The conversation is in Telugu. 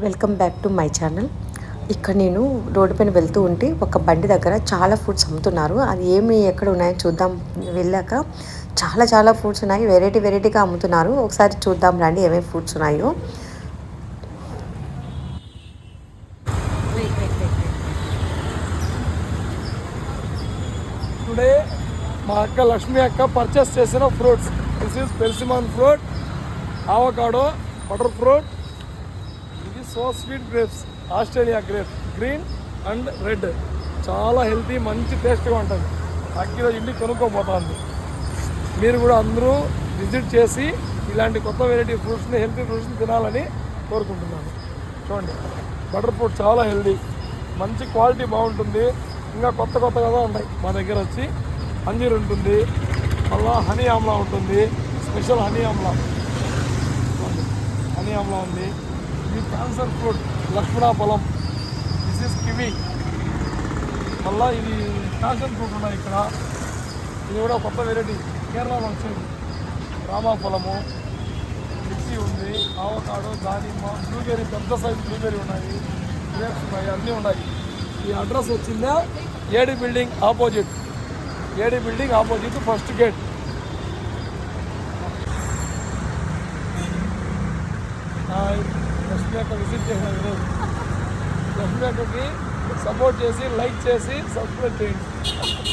Welcome back to my channel. ఇక్కడ నేను రోడ్డు పైన వెళ్తూ ఉంటే ఒక బండి దగ్గర చాలా ఫ్రూట్స్ అమ్ముతున్నారు. అది ఏమి ఎక్కడ ఉన్నాయో చూద్దాం వెళ్ళాక. చాలా చాలా ఫ్రూట్స్ ఉన్నాయి, వెరైటీగా అమ్ముతున్నారు. ఒకసారి చూద్దాం రండి ఏమేమి ఫ్రూట్స్ ఉన్నాయో. టుడే మా అక్క లక్ష్మి అక్క పర్చేస్ చేసిన fruits. This is persimmon fruit, avocado, butter fruit. ఇది so sweet grapes, Australia grapes, green and red. చాలా హెల్తీ, మంచి టేస్ట్గా ఉంటుంది. అక్కిలో ఇంటికి కొనుక్కోబోతుంది. మీరు కూడా అందరూ విజిట్ చేసి ఇలాంటి కొత్త వెరైటీ ఫ్రూట్స్ని, హెల్తీ ఫ్రూట్స్ని తినాలని కోరుకుంటున్నాను. చూడండి, బటర్ ఫ్రూట్ చాలా హెల్తీ, మంచి క్వాలిటీ బాగుంటుంది. ఇంకా కొత్తగా ఉంటాయి మా దగ్గర. వచ్చి అంజీర్ ఉంటుంది, మళ్ళా హనీ ఆమ్లా ఉంటుంది, స్పెషల్ హనీ ఆమ్లా ఉంది. ఇది క్యాన్సర్ ఫ్రూట్, లక్ష్మణ ఫలం. This is kiwi. మళ్ళీ ఇది క్యాన్సర్ ఫ్రూట్ ఉన్నాయి ఇక్కడ. ఇది కూడా కొత్త వెరైటీ, కేరళలో వచ్చేది. రామాఫలము, మిక్సీ ఉంది, ఆవకాడో, దానిమ్మ, బ్లూబెర్రీ, పెద్ద సైజు బ్లూబెర్రీ ఉన్నాయి, గ్రేప్స్ ఉన్నాయి, అన్నీ ఉన్నాయి. ఈ అడ్రస్ వచ్చిందా AD building opposite first gate. Lakshmi అక్క విజిట్ చేసిన ఈరోజు. లక్ష్మీ అక్కకి సపోర్ట్ చేసి, లైక్ చేసి, సబ్స్క్రైబ్ చేయండి.